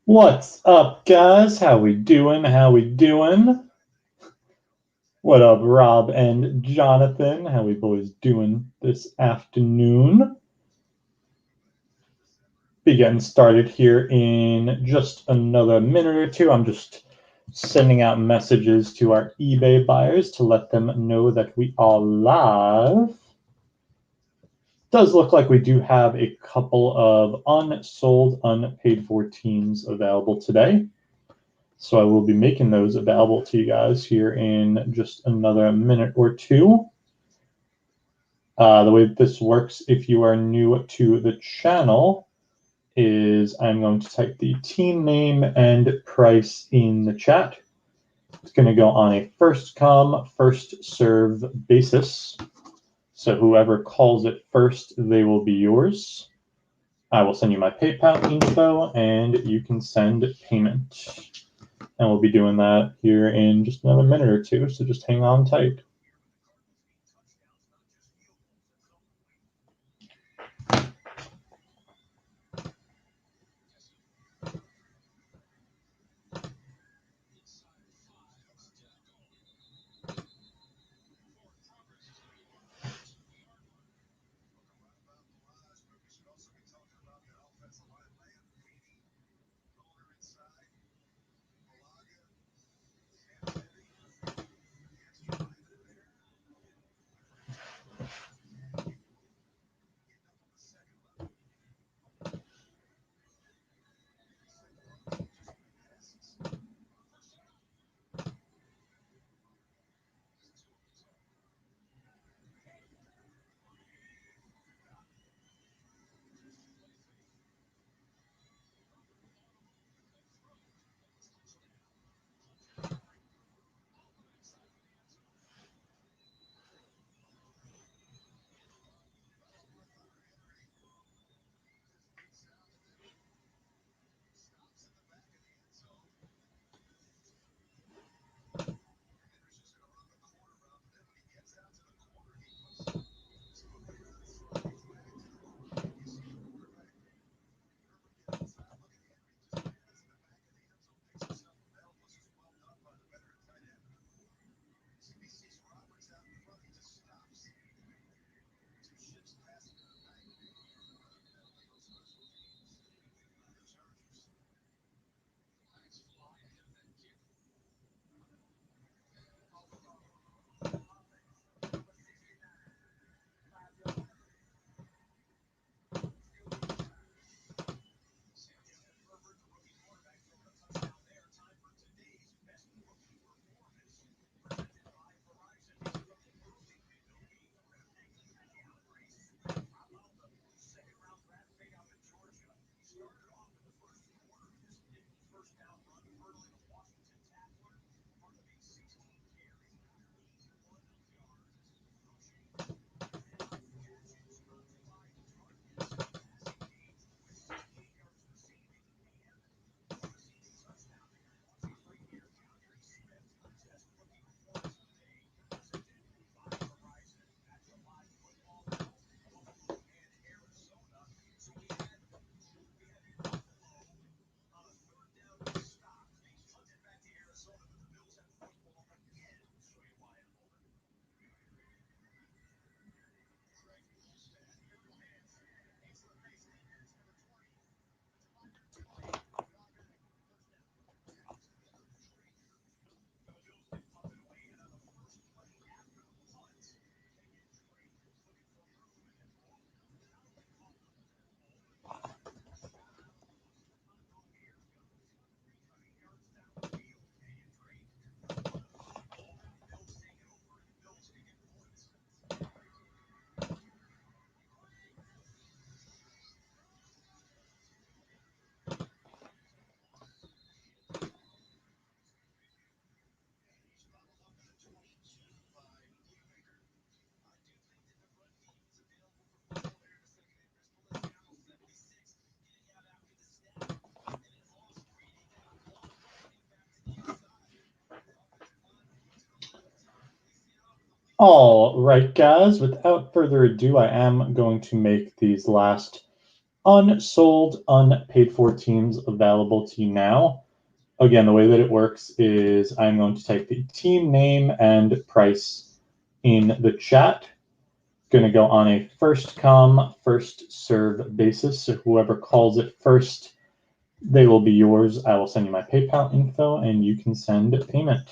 What's up, guys? How we doing? How we doing? What up, Rob and Jonathan? How we boys doing this afternoon? Be getting started here in just another minute or two. I'm just sending out messages to our eBay buyers to let them know that we are live. Does look like we do have a couple of unsold, unpaid for teams available today. So I will be making those available to you guys here in just another minute or two. The way that this works, if you are new to the channel, is I'm going to type the team name and price in the chat. It's going to go on a first come, first serve basis. So whoever calls it first, they will be yours. I will send you my PayPal info and you can send payment. And we'll be doing that here in just another minute or two, so just hang on tight. All right, guys, without further ado, I am going to make these last unsold, unpaid for teams available to you now. Again, the way that it works is I'm going to type the team name and price in the chat. Going to go on a first come, first serve basis. So whoever calls it first, they will be yours. I will send you my PayPal info and you can send payment.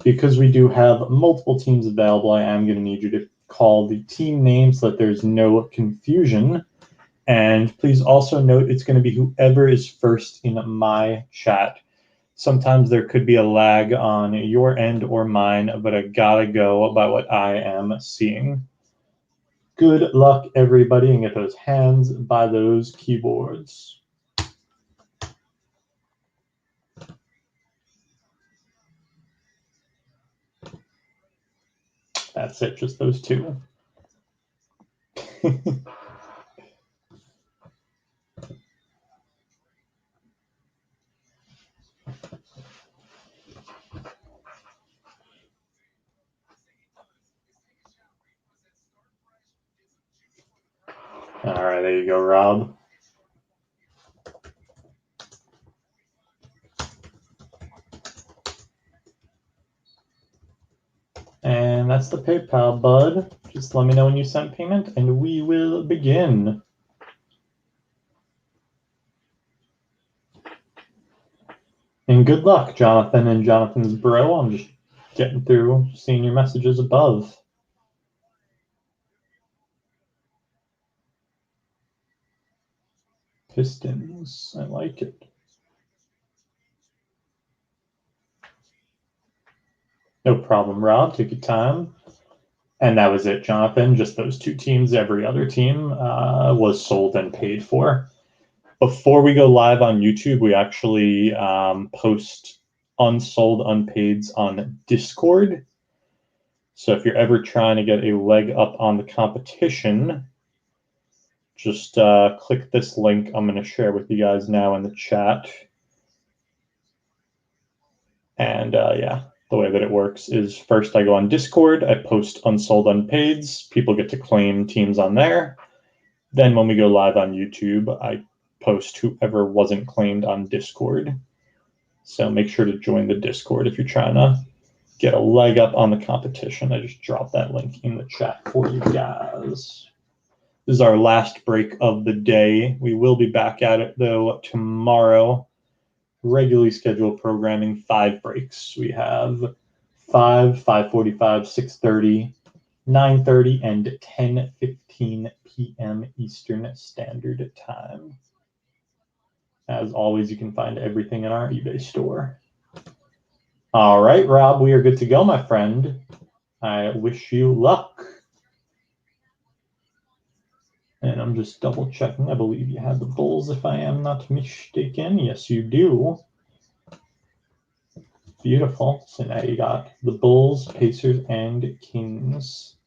Because we do have multiple teams available, I am going to need you to call the team name so that there's no confusion. And please also note it's going to be whoever is first in my chat. Sometimes there could be a lag on your end or mine, but I gotta go by what I am seeing. Good luck, everybody, and get those hands by those keyboards. That's it, just those two. All right, there you go, Rob. And that's the PayPal, bud. Just let me know when you sent payment, and we will begin. And good luck, Jonathan and Jonathan's bro. I'm just getting through, seeing your messages above. Pistons, I like it. No problem, Rob. Take your time. And that was it, Jonathan. Just those two teams. Every other team was sold and paid for. Before we go live on YouTube, we actually post unsold unpaids on Discord. So if you're ever trying to get a leg up on the competition, just click this link I'm going to share with you guys now in the chat. And yeah, the way that it works is first I go on Discord, I post unsold unpaids, people get to claim teams on there. Then when we go live on YouTube, I post whoever wasn't claimed on Discord. So make sure to join the Discord if you're trying to get a leg up on the competition. I just dropped that link in the chat for you guys. This is our last break of the day. We will be back at it, though, tomorrow. Regularly scheduled programming, 5 breaks. We have 5, 5:45, 6:30, 9:30, and 10:15 p.m. Eastern Standard Time. As always, you can find everything in our eBay store. All right, Rob, we are good to go, my friend. I wish you luck. And I'm just double checking. I believe you have the Bulls, if I am not mistaken. Yes, you do. Beautiful. So now you got the Bulls, Pacers, and Kings.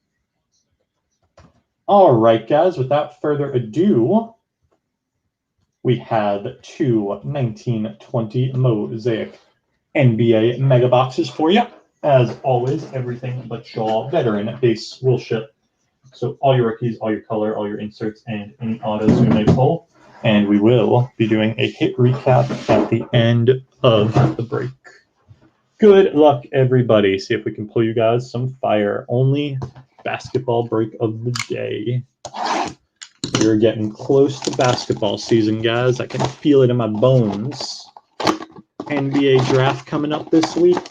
All right, guys, without further ado, we have 2 1920 Mosaic NBA Mega Boxes for you. As always, everything but your veteran base will ship. So all your rookies, all your color, all your inserts, and any autos we may pull. And we will be doing a hit recap at the end of the break. Good luck, everybody. See if we can pull you guys some fire. Only basketball break of the day. We're getting close to basketball season, guys. I can feel it in my bones. NBA draft coming up this week.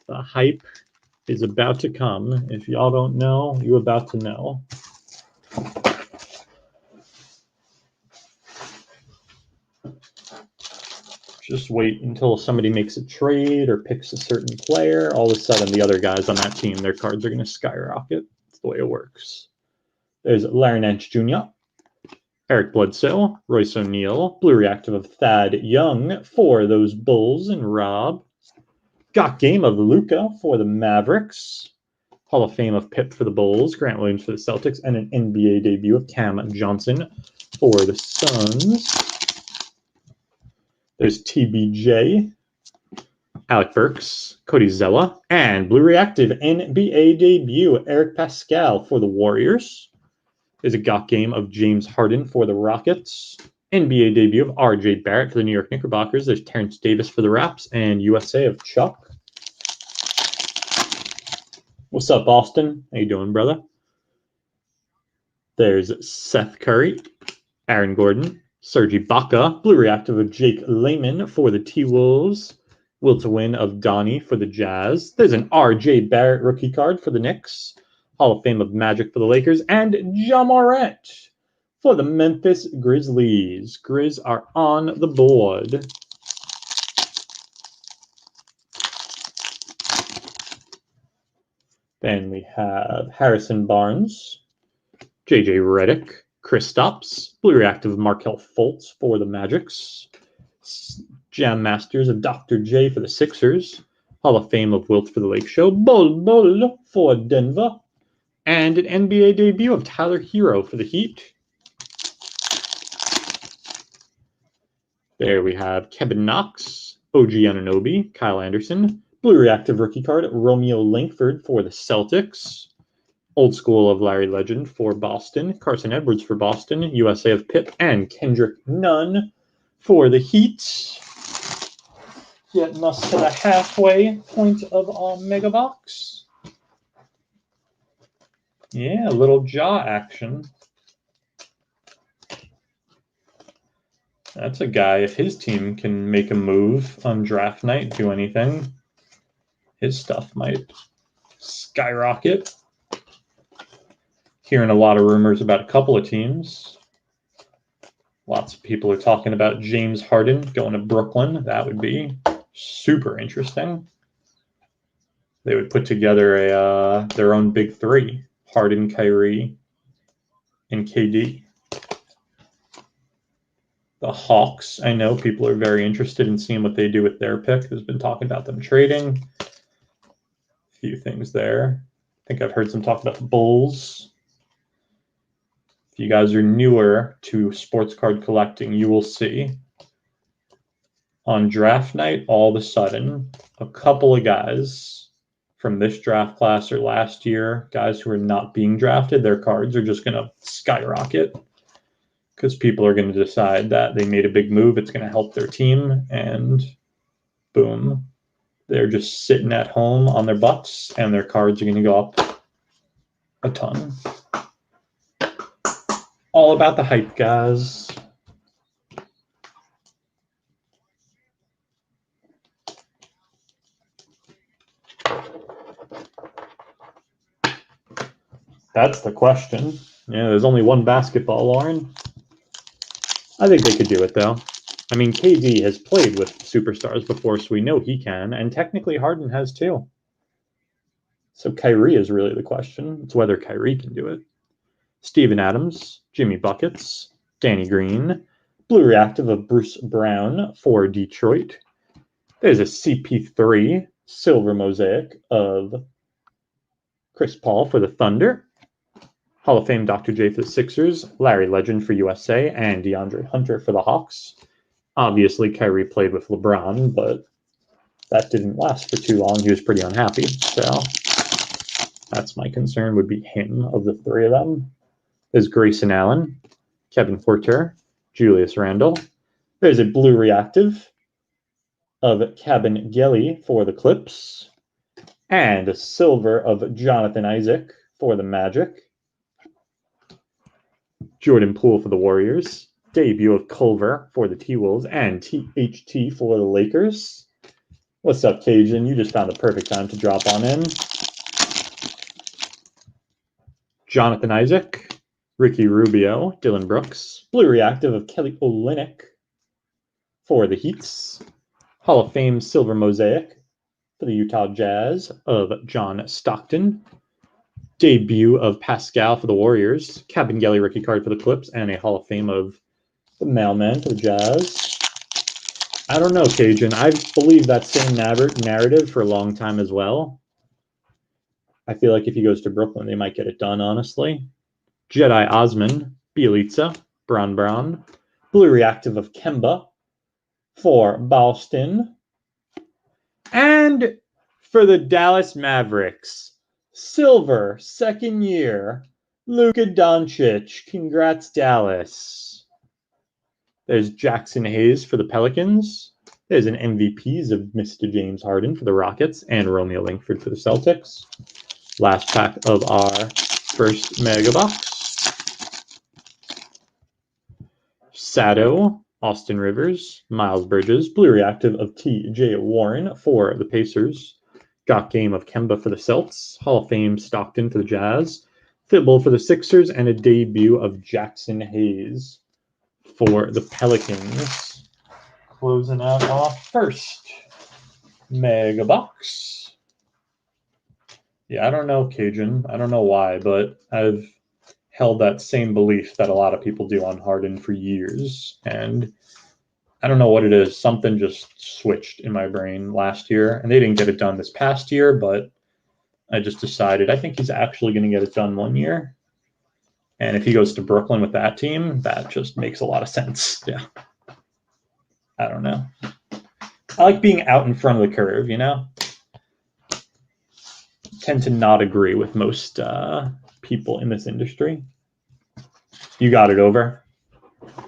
The hype is about to come. If y'all don't know, you're about to know. Just wait until somebody makes a trade or picks a certain player. All of a sudden, the other guys on that team, their cards are going to skyrocket. That's the way it works. There's Larry Nance Jr., Eric Bledsoe, Royce O'Neal, Blue Reactive of Thad Young for those Bulls and Rob. Got Game of Luka for the Mavericks. Hall of Fame of Pip for the Bulls. Grant Williams for the Celtics. And an NBA debut of Cam Johnson for the Suns. There's TBJ, Alec Burks, Cody Zeller, and Blue Reactive NBA debut Eric Pascal for the Warriors. There's a GOT game of James Harden for the Rockets. NBA debut of R.J. Barrett for the New York Knickerbockers. There's Terrence Davis for the Raps, and USA of Chuck. What's up, Boston? How you doing, brother? There's Seth Curry, Aaron Gordon, Serge Ibaka, blue reactive of Jake Layman for the T-Wolves, Will to Win of Donnie for the Jazz. There's an R.J. Barrett rookie card for the Knicks, Hall of Fame of Magic for the Lakers, and Ja Morant for the Memphis Grizzlies. Grizz are on the board. Then we have Harrison Barnes, J.J. Redick, Kristaps, blue reactive of Markelle Fultz for the Magics, Jam Masters of Dr. J for the Sixers, Hall of Fame of Wilt for the Lake Show, Bol for Denver, and an NBA debut of Tyler Hero for the Heat. There we have Kevin Knox, OG Anunoby, Kyle Anderson, blue reactive rookie card, Romeo Langford for the Celtics, Old School of Larry Legend for Boston, Carson Edwards for Boston, USA of Pip, and Kendrick Nunn for the Heat. Getting us to the halfway point of our mega box. Yeah, a little jaw action. That's a guy, if his team can make a move on draft night, do anything, his stuff might skyrocket. Hearing a lot of rumors about a couple of teams. Lots of people are talking about James Harden going to Brooklyn. That would be super interesting. They would put together their own big three, Harden, Kyrie, and KD. The Hawks, I know people are very interested in seeing what they do with their pick. There's been talking about them trading. A few things there. I think I've heard some talk about the Bulls. If you guys are newer to sports card collecting, you will see on draft night, all of a sudden, a couple of guys from this draft class or last year, guys who are not being drafted, their cards are just going to skyrocket because people are going to decide that they made a big move, it's going to help their team, and boom, they're just sitting at home on their butts, and their cards are going to go up a ton. All about the hype, guys. That's the question. Yeah, there's only one basketball, Lauren. I think they could do it, though. I mean, KD has played with superstars before, so we know he can, and technically Harden has too. So Kyrie is really the question. It's whether Kyrie can do it. Steven Adams, Jimmy Buckets, Danny Green, blue reactive of Bruce Brown for Detroit. There's a CP3 silver mosaic of Chris Paul for the Thunder. Hall of Fame Dr. J for the Sixers, Larry Legend for USA, and DeAndre Hunter for the Hawks. Obviously, Kyrie played with LeBron, but that didn't last for too long. He was pretty unhappy. So that's my concern, would be him of the three of them. There's Grayson Allen, Kevin Porter, Julius Randle. There's a blue reactive of Kabengele for the Clips, and a silver of Jonathan Isaac for the Magic. Jordan Poole for the Warriors. Debut of Culver for the T-Wolves, and THT for the Lakers. What's up, Cajun? You just found the perfect time to drop on in. Jonathan Isaac, Ricky Rubio, Dylan Brooks, blue reactive of Kelly Olynyk for the Heats. Hall of Fame silver mosaic for the Utah Jazz of John Stockton. Debut of Pascal for the Warriors. Kabengele rookie card for the Clips, and a Hall of Fame of the Mailman for the Jazz. I don't know, Cajun. I believe that same narrative for a long time as well. I feel like if he goes to Brooklyn, they might get it done, honestly. Jedi Osman, Bielitsa, Brown, blue reactive of Kemba for Boston. And for the Dallas Mavericks, silver, second year Luka Doncic. Congrats, Dallas. There's Jackson Hayes for the Pelicans. There's an MVPs of Mr. James Harden for the Rockets and Romeo Langford for the Celtics. Last pack of our first mega box. Sato, Austin Rivers, Miles Bridges, Blue Reactive of T.J. Warren for the Pacers. Got Game of Kemba for the Celts. Hall of Fame Stockton for the Jazz. Thibault for the Sixers, and a debut of Jackson Hayes for the Pelicans. Closing out our first mega box. Yeah, I don't know, Cajun. I don't know why, but I've held that same belief that a lot of people do on Harden for years. And I don't know what it is. Something just switched in my brain last year. And they didn't get it done this past year, but I just decided I think he's actually going to get it done one year. And if he goes to Brooklyn with that team, that just makes a lot of sense. Yeah. I don't know. I like being out in front of the curve, you know? Tend to not agree with most people in this industry. You got it over.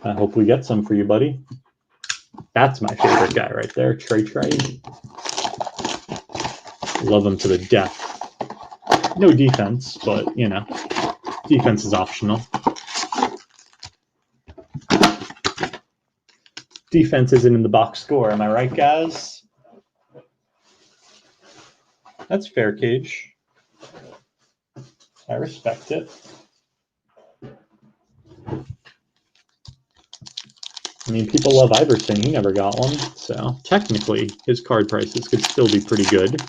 I hope we get some for you, buddy. That's my favorite guy right there, Trey. Love him to the death. No defense, but, you know, defense is optional. Defense isn't in the box score. Am I right, guys? That's fair, Cage. I respect it. I mean, people love Iverson. He never got one. So technically, his card prices could still be pretty good,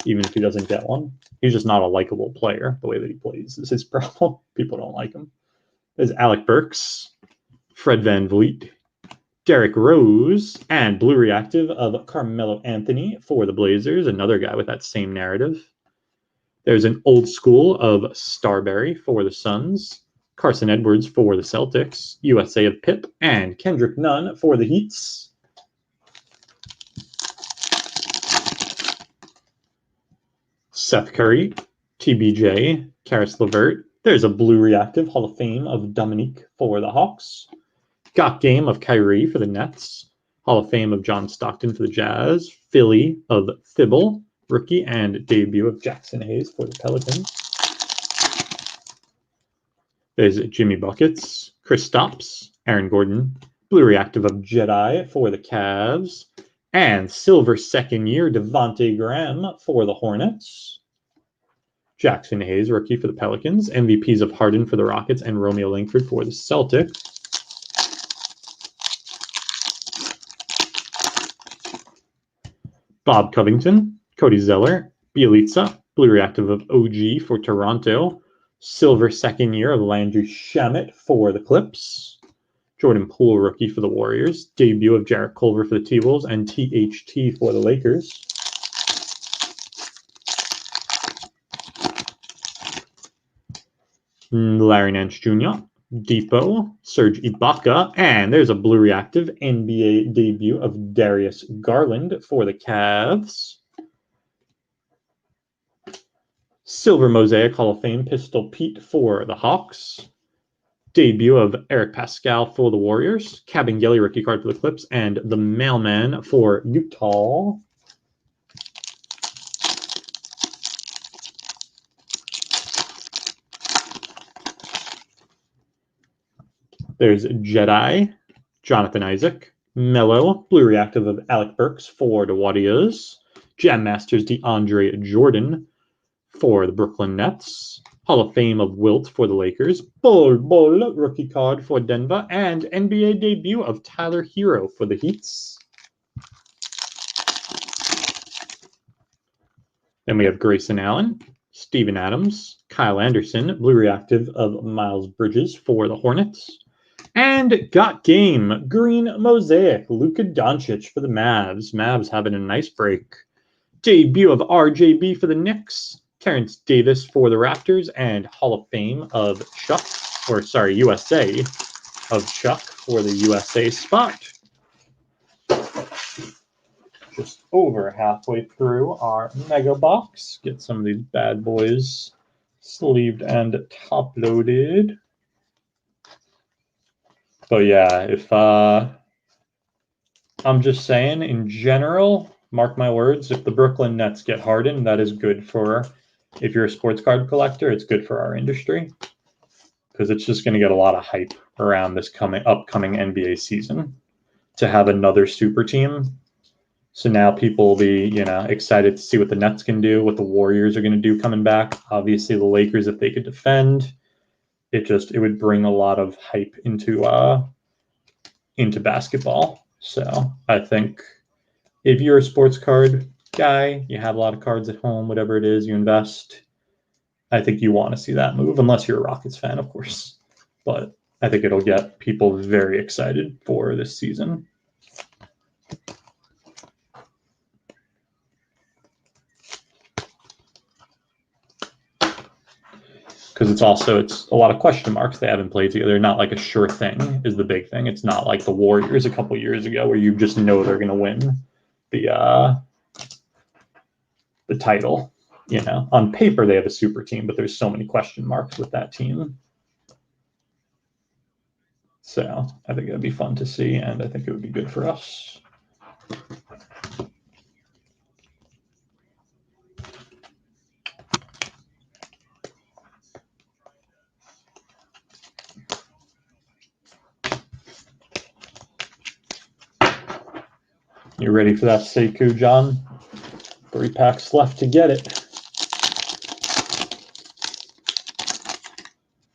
even if he doesn't get one. He's just not a likable player. The way that he plays is his problem. People don't like him. There's Alec Burks, Fred VanVleet, Derrick Rose, and Blue Reactive of Carmelo Anthony for the Blazers. Another guy with that same narrative. There's an old school of Starberry for the Suns, Carson Edwards for the Celtics, USA of Pip, and Kendrick Nunn for the Heats. Seth Curry, TBJ, Karis LeVert. There's a Blue Reactive Hall of Fame of Dominique for the Hawks. Got Game of Kyrie for the Nets. Hall of Fame of John Stockton for the Jazz. Philly of Thibault, rookie and debut of Jackson Hayes for the Pelicans. There's Jimmy Buckets, Kristaps, Aaron Gordon, Blue Reactive of Jedi for the Cavs, and silver second year Devontae Graham for the Hornets. Jackson Hayes, rookie for the Pelicans, MVPs of Harden for the Rockets, and Romeo Langford for the Celtics. Bob Covington, Cody Zeller, Bielitsa, Blue Reactive of OG for Toronto, silver second year of Landry Shamet for the Clips, Jordan Poole, rookie for the Warriors, debut of Jarrett Culver for the T-Wolves, and THT for the Lakers. Larry Nance Jr., Depot, Serge Ibaka, and there's a Blue Reactive NBA debut of Darius Garland for the Cavs. Silver Mosaic Hall of Fame Pistol Pete for the Hawks. Debut of Eric Pascal for the Warriors. Kabengele rookie card for the Clips, and the Mailman for Utah. There's Jedi, Jonathan Isaac, Mello, Blue Reactive of Alec Burks for the Warriors, Jam Masters DeAndre Jordan for the Brooklyn Nets, Hall of Fame of Wilt for the Lakers, Bol rookie card for Denver, and NBA debut of Tyler Hero for the Heats. Then we have Grayson Allen, Steven Adams, Kyle Anderson, Blue Reactive of Miles Bridges for the Hornets. And got Game, Green Mosaic, Luka Doncic for the Mavs. Mavs having a nice break. Debut of RJB for the Knicks, Terrence Davis for the Raptors, and Hall of Fame of USA of Chuck for the USA spot. Just over halfway through our mega box. Get some of these bad boys sleeved and top loaded. But yeah, if I'm just saying in general, mark my words, if the Brooklyn Nets get Harden, that is good for, if you're a sports card collector, it's good for our industry because it's just going to get a lot of hype around this upcoming NBA season to have another super team. So now people will be, excited to see what the Nets can do, what the Warriors are going to do coming back. Obviously, the Lakers, if they could defend, it would bring a lot of hype into basketball. So I think if you're a sports card guy, you have a lot of cards at home, whatever it is, you invest, I think you want to see that move, unless you're a Rockets fan, of course. But I think it'll get people very excited for this season. Because it's a lot of question marks. They haven't played together. They're not like a sure thing is the big thing. It's not like the Warriors a couple years ago where you just know they're going to win the title. On paper they have a super team, but there's so many question marks with that team. So I think it'd be fun to see, and I think it would be good for us. You ready for that Sekou, John? 3 packs left to get it.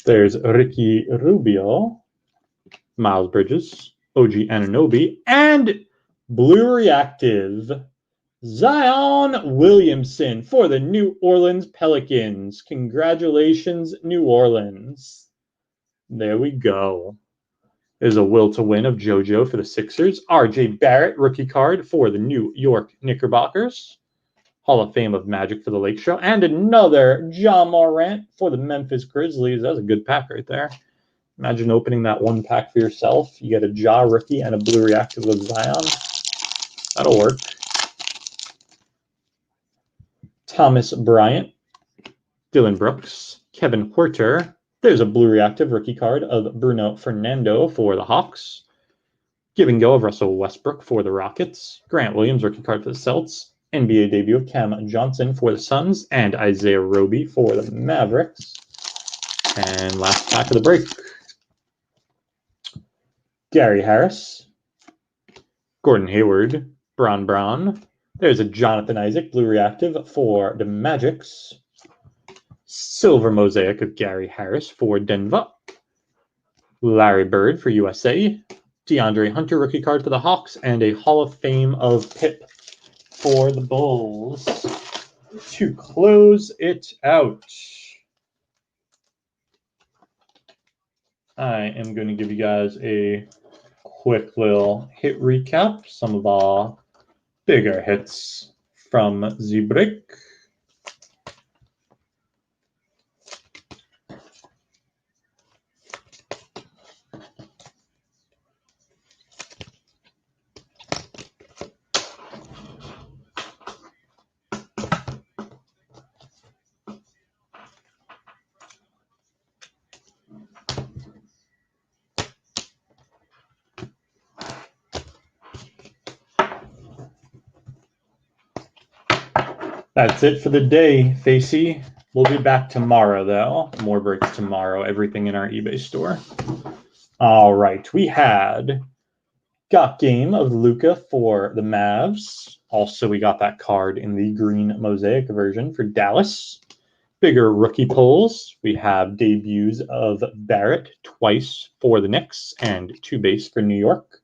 There's Ricky Rubio, Miles Bridges, OG Anunoby, and Blue Reactive Zion Williamson for the New Orleans Pelicans. Congratulations, New Orleans. There we go. There's a will to win of JoJo for the Sixers. RJ Barrett, rookie card for the New York Knickerbockers. Hall of Fame of Magic for the Lake Show. And another Ja Morant for the Memphis Grizzlies. That's a good pack right there. Imagine opening that one pack for yourself. You get a Ja rookie and a blue reactive of Zion. That'll work. Thomas Bryant, Dylan Brooks, Kevin Huerter. There's a blue reactive rookie card of Bruno Fernando for the Hawks. Give and go of Russell Westbrook for the Rockets. Grant Williams, rookie card for the Celtics. NBA debut of Cam Johnson for the Suns. And Isaiah Roby for the Mavericks. And last pack of the break. Gary Harris. Gordon Hayward. Braun. There's a Jonathan Isaac, blue reactive for the Magics. Silver mosaic of Gary Harris for Denver. Larry Bird for USA. DeAndre Hunter, rookie card for the Hawks. And a Hall of Fame of Pip for the Bulls. To close it out, I am going to give you guys a quick little hit recap. Some of our bigger hits from the break. That's it for the day, Facey. We'll be back tomorrow, though. More breaks tomorrow. Everything in our eBay store. All right. We had got game of Luka for the Mavs. Also, we got that card in the green mosaic version for Dallas. Bigger rookie pulls. We have debuts of Barrett twice for the Knicks and 2 base for New York.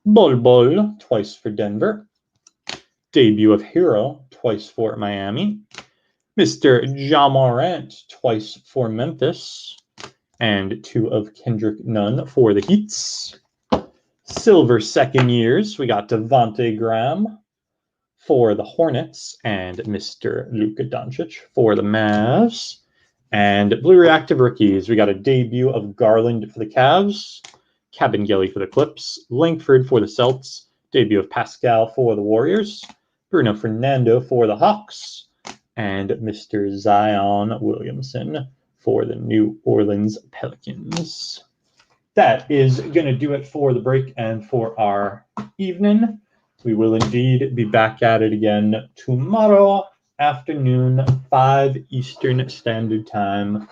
Bol twice for Denver. Debut of Hero twice for Miami. Mr. Ja Morant twice for Memphis. And 2 of Kendrick Nunn for the Heats. Silver second years, we got Devontae Graham for the Hornets and Mr. Luka Doncic for the Mavs. And blue reactive rookies, we got a debut of Garland for the Cavs, Kabengele for the Clips, Langford for the Celtics, debut of Pascal for the Warriors, Bruno Fernando for the Hawks, and Mr. Zion Williamson for the New Orleans Pelicans. That is going to do it for the break and for our evening. We will indeed be back at it again tomorrow afternoon, 5 Eastern Standard Time,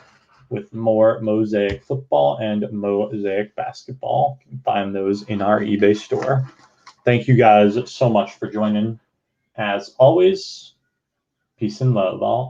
with more Mosaic football and Mosaic basketball. You can find those in our eBay store. Thank you guys so much for joining. As always, peace and love all.